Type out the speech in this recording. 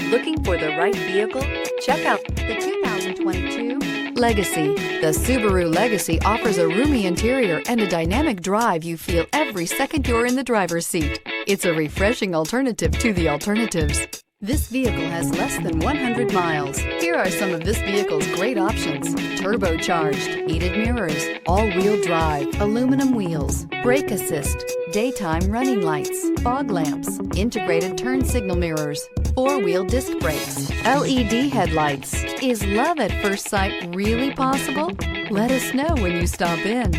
Looking for the right vehicle? Check out the 2022 Legacy. The Subaru Legacy offers a roomy interior and a dynamic drive you feel every second you're in the driver's seat. It's a refreshing alternative to the alternatives. This vehicle has less than 100 miles. Here are some of this vehicle's great options: turbocharged, heated mirrors, all-wheel drive, aluminum wheels, brake assist, daytime running lights, fog lamps, integrated turn signal mirrors, four-wheel disc brakes, LED headlights. Is love at first sight really possible? Let us know when you stop in.